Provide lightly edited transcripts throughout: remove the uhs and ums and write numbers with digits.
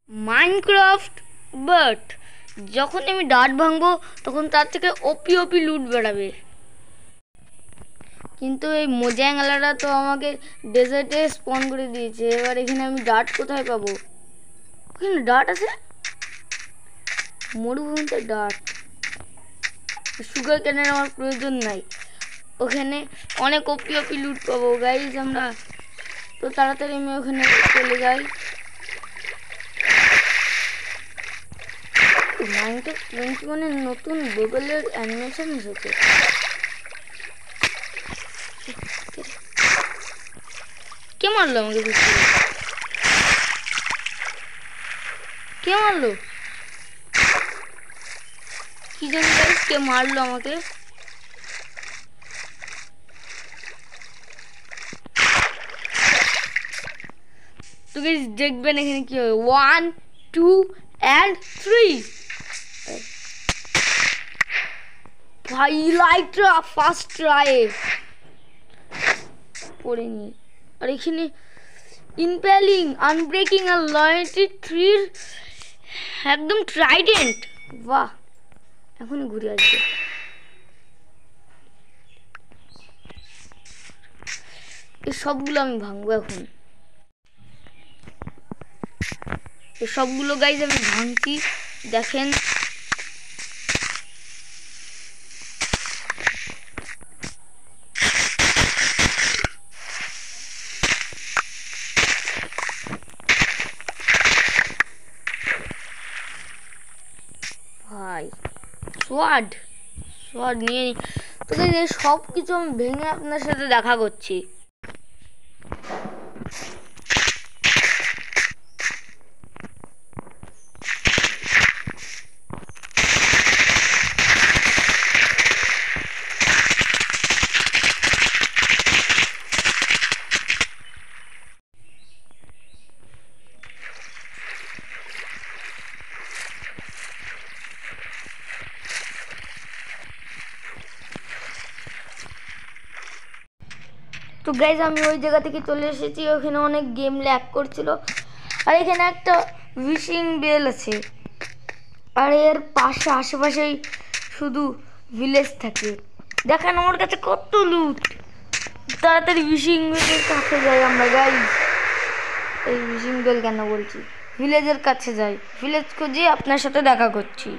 Minecraft but যখন আমি ডাট ভাঙবো তখন তার থেকে ওপি ওপি লুট বেড়াবে। কিন্তু এই মোজাঙ্গালাটা তো আমাকে ডেজার্টে স্পন করে দিয়েছে। এবার এখানে আমি ডাট কোথায় পাবো? ওখানে ডাট আছে, মরুভূমিতে ডাট। সুগার ক্যানের আমার প্রয়োজন নাই, ওখানে অনেক ওপি ওপি লুট পাবো গাইজ আমরা। তো তাড়াতাড়ি আমি ওখানে চলে যাই। মাইনক্রাফট 21 নতুন গুগলের অ্যানিমেশন এসেছে। কে মারলো আমাকে? কে মারলো? কি জানি গাইস, কে মারলো আমাকে? তো গাইস দেখবেন এখানে কি হয়, 1 2 and 3। ভাই লাইটটা ফার্স্ট ট্রাই পড়েনি। আর এখানে ইম্পেলিং আনব্রেকিং আর লয়্যালটি 3 একদম ট্রাইডেন্ট। বাহ, এখনই ঘুরে আসবে। এই সবগুলো আমি ভাঙবো এখন। এই সবগুলো গাইজ আমি ভাঙছি, দেখেন। ভাই সোয়ার্ড নিয়ে নি। তো সব কিছু আমি ভেঙে আপনার সাথে দেখা করছি। তো গাইজ আমি ওই জায়গা থেকে চলে এসেছি, ওখানে অনেক গেম ল্যাগ করছিল। আর এখানে একটা উইশিং বেল আছে, আর এর পাশে আশেপাশেই শুধু ভিলেজ থাকে। দেখেন আমার কাছে কত লুট। তাড়াতাড়ি উইশিং বেলের কাছে যাই আমরা গাইজ। এই উইশিং বেল কেন বলছি, ভিলেজের কাছে যাই, ভিলেজ খুঁজে আপনার সাথে দেখা করছি।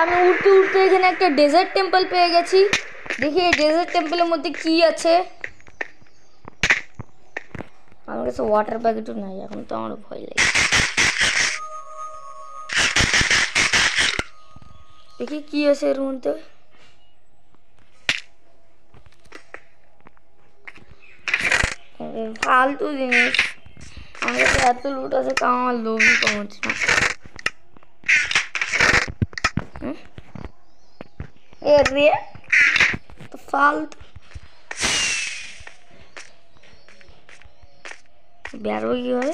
আমি উঠতে উঠতে এখানে একটা ডেজার্ট টেম্পল পেয়ে গেছি। দেখি এই ডেজার্ট টেম্পলের মধ্যে কি আছে। আমার কাছে ওয়াটার প্যাকেটও নাই, এখন তো আমার ভয় লাগে। দেখি কি আছে এর মধ্যে। ফালতু জিনিস, আমার কাছে এত লুট আছে তা আমার লোভই কমাচ্ছে না। রে তো ফালতু বেরোবে কিভাবে?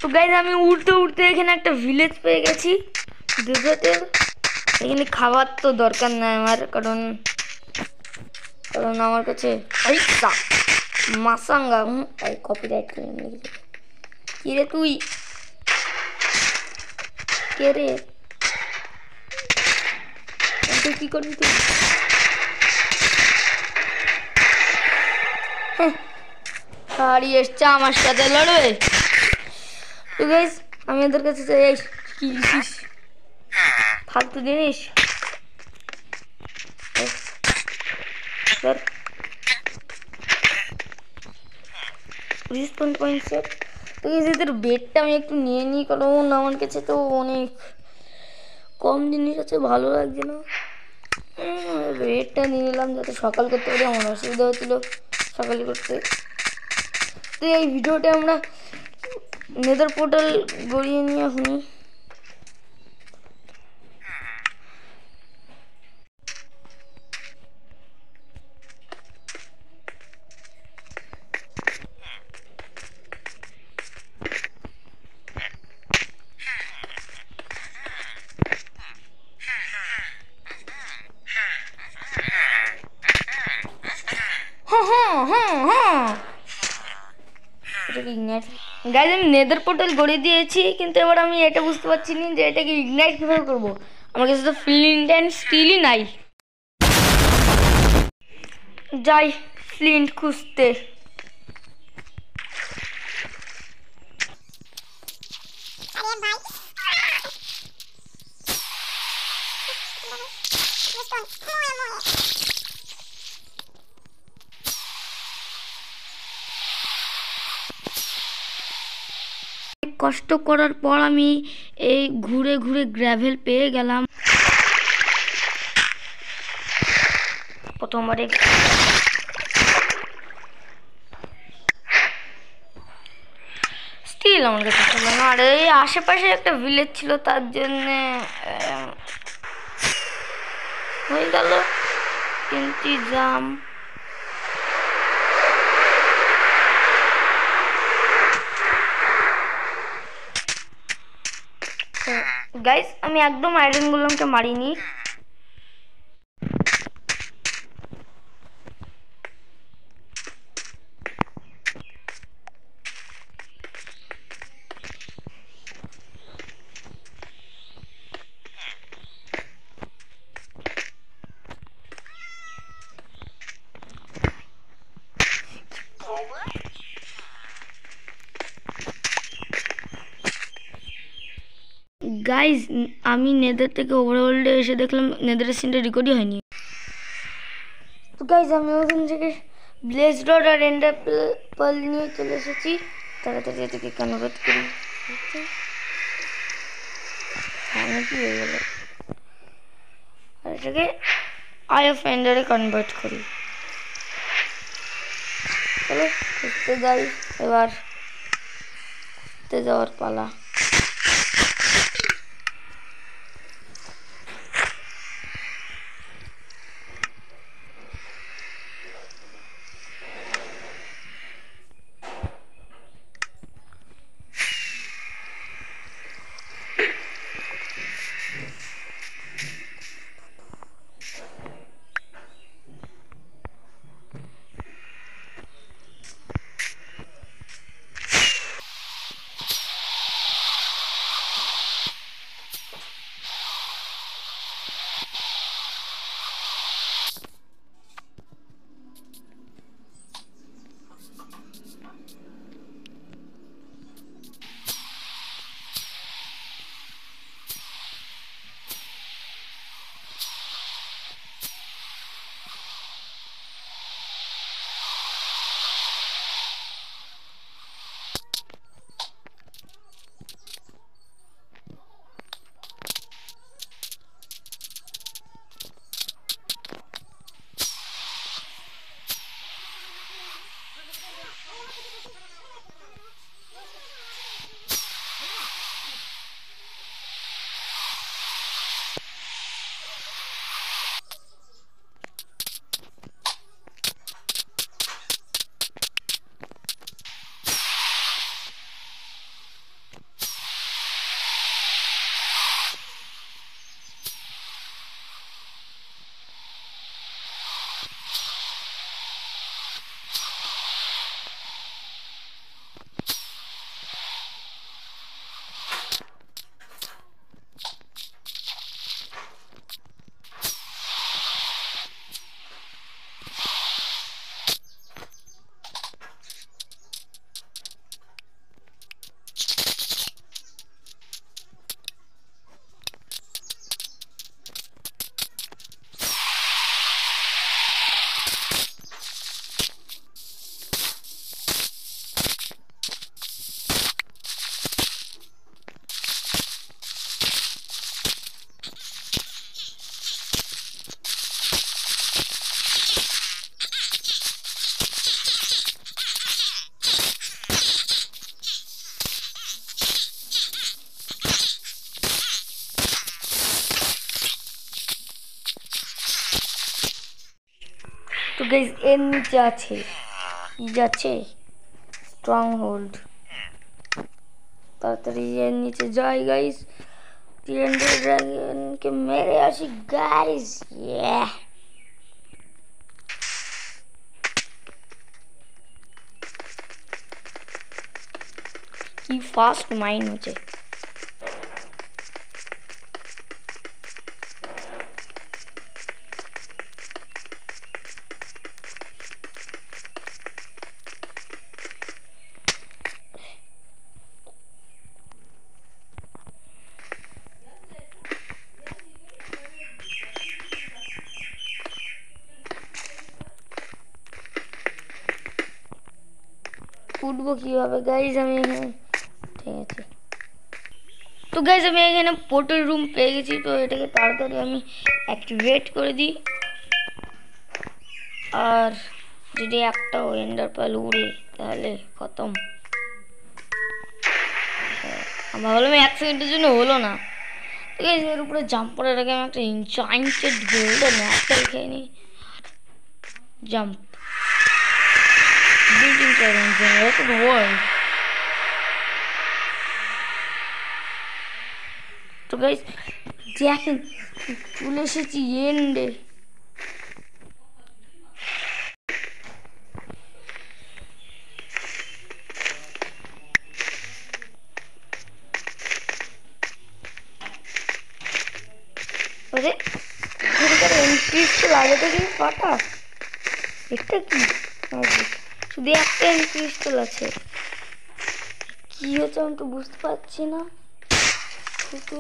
তো গাইজ আমি উঠতে উঠতে এখানে একটা ভিলেজ পেয়ে গেছি ডেজার্টের। এখানে খাবার তো দরকার নাই আমার, কারণ আমার কাছে মাসাঙ্গা কপিরাইট ক্লেম লিখেছে। কি রে তুই? কে রে তুই? কি করবি তুই? হারি এসছে আমার সাথে লড়বে। তো গাইস আমি ওদের কাছে যাই। কি দিছিস ফালতু জিনিস? তো এদের বেডটা আমি একটু নিয়ে নিই, কারণ আমার কাছে তো অনেক কম জিনিস আছে, ভালো লাগছে না। রেডটা নিয়ে নিলাম যাতে সকাল করতে পারি, আমার অসুবিধা হচ্ছিলো সকাল করতে। তো এই ভিডিওটা আমরা নেদার পোর্টাল গড়িয়ে নিয়ে শুনি। গাইজ আমি নেদার পোর্টাল গড়ে দিয়েছি, কিন্তু এবার আমি এটা বুঝতে পারছি না যে এটাকে ইগনাইট কীভাবে করবো। আমার কাছে তো ফ্লিন্ট অ্যান্ড স্টিলই নাই। যাই ফ্লিন্ট খুঁজতে। কষ্ট করার পর আমি এই ঘুরে ঘুরে গ্র্যাভেল পেয়ে গেলাম। প্রথমবারে স্টিল আমার কাছে ছিল না, আর এই আশেপাশে একটা ভিলেজ ছিল, তার জন্যে হয়ে গেল ইন্তজাম। গাইস আমি একদম আয়রন গোলেমকে মারিনি। গাইজ আমি নেদার থেকে ওভারওয়ার্ল্ডে এসে দেখলাম নেদারের সিনটা রেকর্ডই হয়নি। তো গাইজ আমি ওখান থেকে ব্লেজ ডট আর এন্ডার পার্ল নিয়ে চলে এসেছি। তাড়াতাড়ি এটাকে কনভার্ট করি। কি হয়ে গেল? আর এটাকে আই অফ এন্ডারে কনভার্ট করি। চলো খুঁজতে যাই, এবার খুঁজতে যাওয়ার পালা। গাইস এর নিচে আছে কি যাচ্ছে স্ট্রং হোল্ড তাড়াতাড়ি এর নিচে যাই গাইস 300 ড্রাগনকে মেরে আসি গাইস ইয়া কি ফাস্ট মাইন হচ্ছে উঠবো কিভাবে গাইস আমি এখানে ঠিক আছে তো গাইস আমি এখানে পোর্টাল রুম পেয়ে গেছি তো এটাকে তাড়াতাড়ি আমি অ্যাক্টিভেট করে দিই আর যদি একটা এন্ডার পার্ল উড়ে তাহলে খতম আমি ভাবলাম 1 সেকেন্ডের জন্য হলো না তো গাইস এর উপরে জাম্প করার আগে আমি একটা এনচান্টেড গোল্ডেন অ্যাপেল খেয়ে নিই জাম্প বিল্ডিং generated world তো গাইস দেখেন চলে এসেছি এন্ডে আরে এখানকার এন্ট্রিটা লাগে তো কি ফাটা এটা কি শুধু একটা ক্রিস্টাল আছে কি হচ্ছে আমি তো বুঝতে পারছি না শুধু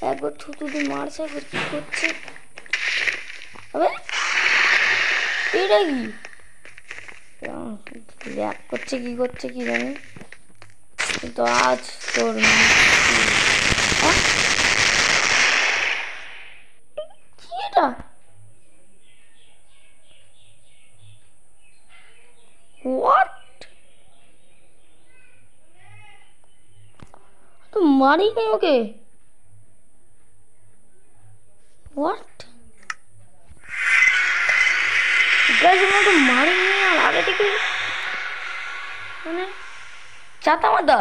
একবার থুতু দিয়ে মারছে একবার কি করছে আবে এটা কি র্যাপ করছে কি জানি কিন্তু আজ তোর কি এটা What? তো মারি নাই ওকে What? গাইস আমি তো মারি নাই আর আগে থেকে মানে চাতা মাদা